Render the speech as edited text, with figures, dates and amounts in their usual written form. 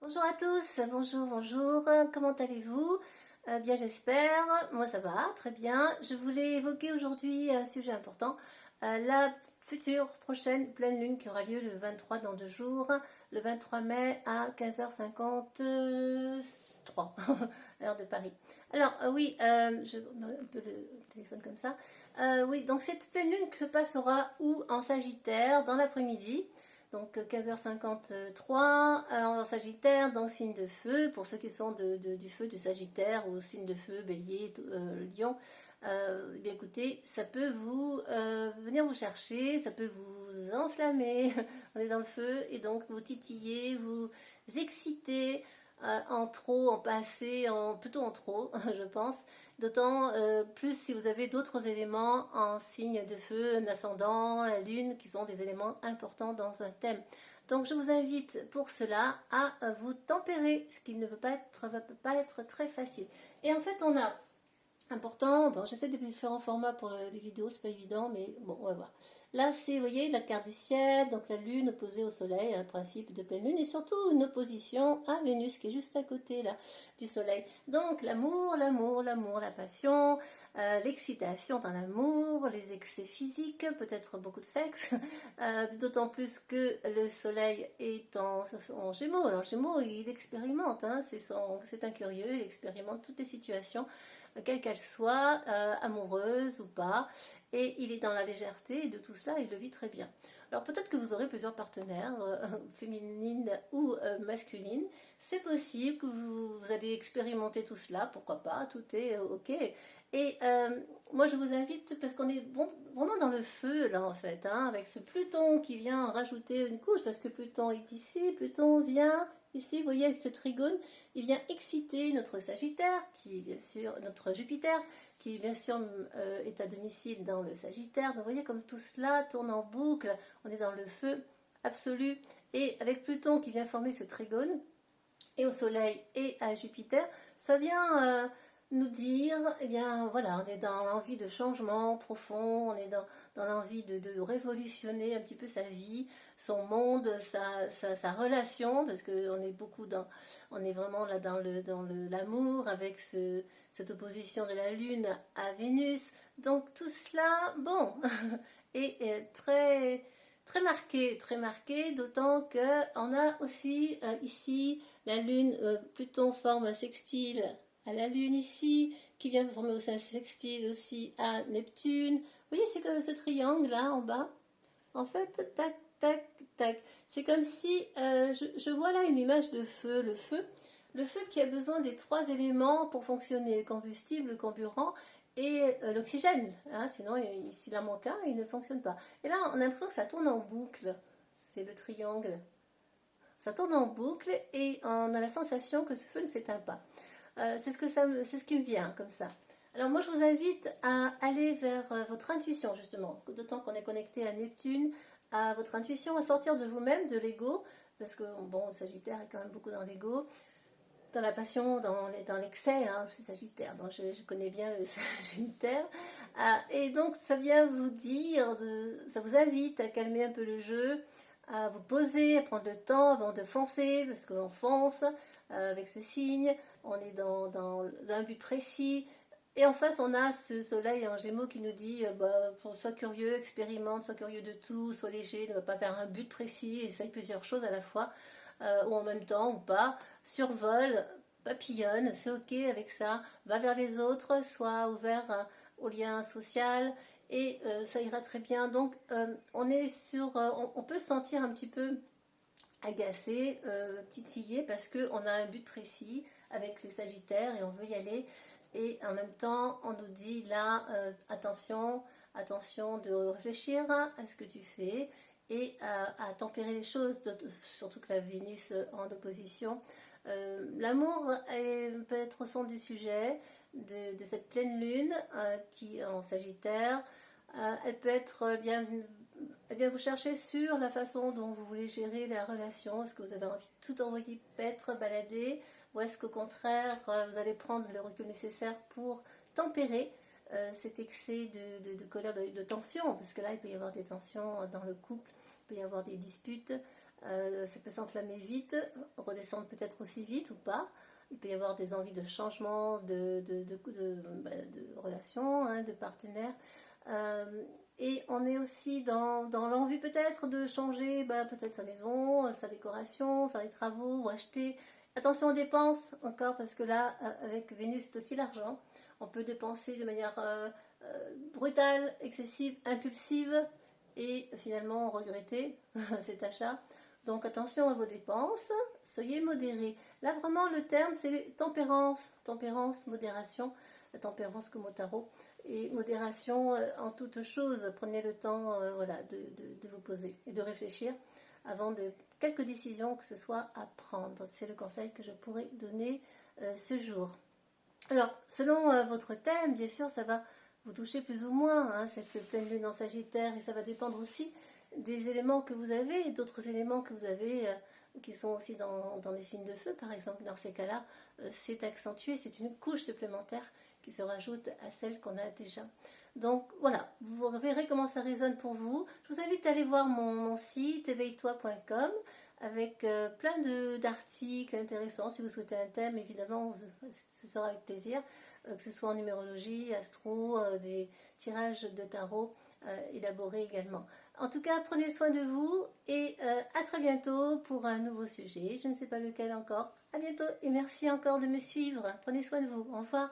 Bonjour à tous, bonjour, bonjour, comment allez-vous? Bien j'espère, moi ça va, très bien. Je voulais évoquer aujourd'hui un sujet important, la future prochaine pleine lune qui aura lieu le 23 dans 2 jours, le 23 mai à 15h53, heure de Paris. Alors oui, je mets un peu le téléphone comme ça. Oui, donc cette pleine lune se passera où? En Sagittaire, dans l'après-midi. Donc 15h53 en Sagittaire, donc signe de feu, pour ceux qui sont du feu du Sagittaire ou signe de feu, Bélier, Lion, eh bien écoutez, ça peut vous venir vous chercher, ça peut vous enflammer, on est dans le feu, et donc vous titiller, vous exciter, en trop, en pas assez, plutôt en trop, je pense. D'autant plus si vous avez d'autres éléments en signe de feu, l'ascendant, la lune, qui sont des éléments importants dans un thème. Donc je vous invite pour cela à vous tempérer, ce qui ne va pas être très facile. Et en fait, on a important, bon, j'essaie de différents formats pour les vidéos, c'est pas évident, mais bon, on va voir. Là, c'est, vous voyez, la carte du ciel, donc la lune opposée au soleil, un principe de pleine lune, et surtout une opposition à Vénus qui est juste à côté là du soleil. Donc l'amour, l'amour, l'amour, la passion, l'excitation dans l'amour, les excès physiques, peut-être beaucoup de sexe, d'autant plus que le soleil est en Gémeaux. Alors Gémeaux, il expérimente, hein, c'est un curieux, il expérimente toutes les situations quelle qu'elle soit, amoureuse ou pas, et il est dans la légèreté, et de tout cela, il le vit très bien. Alors peut-être que vous aurez plusieurs partenaires, féminines ou masculines, c'est possible que vous allez expérimenter tout cela, pourquoi pas, tout est ok. Et moi je vous invite, parce qu'on est vraiment dans le feu là en fait, hein, avec ce Pluton qui vient rajouter une couche, parce que Pluton est ici, Pluton vient ici, vous voyez avec ce trigone, il vient exciter notre Sagittaire, qui est bien sûr notre Jupiter, qui bien sûr est à domicile dans le Sagittaire. Donc vous voyez comme tout cela tourne en boucle, on est dans le feu absolu. Et avec Pluton qui vient former ce trigone, et au Soleil et à Jupiter, ça vient nous dire, eh bien voilà, on est dans l'envie de changement profond, on est dans l'envie de révolutionner un petit peu sa vie, son monde, sa relation, parce qu'on est beaucoup on est vraiment là dans l'amour avec cette opposition de la Lune à Vénus. Donc tout cela, bon, est très marqué, d'autant qu'on a aussi ici la Lune, Pluton forme un sextile à la Lune ici, qui vient former aussi un sextile aussi à Neptune. Vous voyez, c'est comme ce triangle là en bas. En fait, tac, tac, tac. C'est comme si, je vois là une image de feu, le feu qui a besoin des trois éléments pour fonctionner, le combustible, le carburant et l'oxygène. Hein, sinon, s'il en manque un, il ne fonctionne pas. Et là, on a l'impression que ça tourne en boucle. C'est le triangle. Ça tourne en boucle et on a la sensation que ce feu ne s'éteint pas. C'est ce qui me vient comme ça. Alors moi je vous invite à aller vers votre intuition justement, d'autant qu'on est connecté à Neptune, à votre intuition, à sortir de vous-même, de l'ego, parce que bon, le Sagittaire est quand même beaucoup dans l'ego, dans la passion, dans l'excès, hein, je suis Sagittaire, donc je connais bien le Sagittaire, et donc ça vient vous dire, ça vous invite à calmer un peu le jeu, à vous poser, à prendre le temps avant de foncer, parce qu'on fonce avec ce signe, on est dans un but précis, et en face on a ce soleil en Gémeaux qui nous dit sois curieux, expérimente, sois curieux de tout, sois léger, ne va pas faire un but précis, essaye plusieurs choses à la fois, ou en même temps ou pas, survole, papillonne, c'est ok avec ça, va vers les autres, sois ouvert au lien social, et ça ira très bien. Donc on est on peut se sentir un petit peu agacé, titillé, parce qu'on a un but précis avec le Sagittaire et on veut y aller. Et en même temps, on nous dit là, attention, attention de réfléchir à ce que tu fais et à tempérer les choses, surtout que la Vénus en opposition. L'amour peut être au centre du sujet de cette pleine lune qui est en Sagittaire. Elle peut être elle vient vous chercher sur la façon dont vous voulez gérer la relation. Est-ce que vous avez envie de tout envoyer paître, balader, ou est-ce qu'au contraire, vous allez prendre le recul nécessaire pour tempérer cet excès de colère, de tension, parce que là, il peut y avoir des tensions dans le couple, il peut y avoir des disputes, Ça peut s'enflammer vite, redescendre peut-être aussi vite ou pas. Il peut y avoir des envies de changement de relation, hein, de partenaire. Et on est aussi dans l'envie peut-être de changer peut-être sa maison, sa décoration, faire des travaux ou acheter. Attention aux dépenses encore parce que là, avec Vénus, c'est aussi l'argent. On peut dépenser de manière brutale, excessive, impulsive et finalement regretter cet achat. Donc attention à vos dépenses, soyez modérés. Là vraiment le terme c'est tempérance, tempérance, modération, la tempérance comme au tarot. Et modération en toutes choses, prenez le temps voilà, de vous poser et de réfléchir avant de quelques décisions que ce soit à prendre. C'est le conseil que je pourrais donner ce jour. Alors, selon votre thème, bien sûr, ça va vous toucher plus ou moins, hein, cette pleine lune en Sagittaire, et ça va dépendre aussi des éléments que vous avez, et d'autres éléments que vous avez qui sont aussi dans des signes de feu, par exemple. Dans ces cas-là, c'est accentué, c'est une couche supplémentaire qui se rajoute à celle qu'on a déjà. Donc voilà, vous verrez comment ça résonne pour vous. Je vous invite à aller voir mon site éveille-toi.com avec plein d'articles intéressants. Si vous souhaitez un thème, évidemment, ce sera avec plaisir, que ce soit en numérologie, astro, des tirages de tarot élaborés également. En tout cas, prenez soin de vous et à très bientôt pour un nouveau sujet. Je ne sais pas lequel encore. À bientôt et merci encore de me suivre. Prenez soin de vous. Au revoir.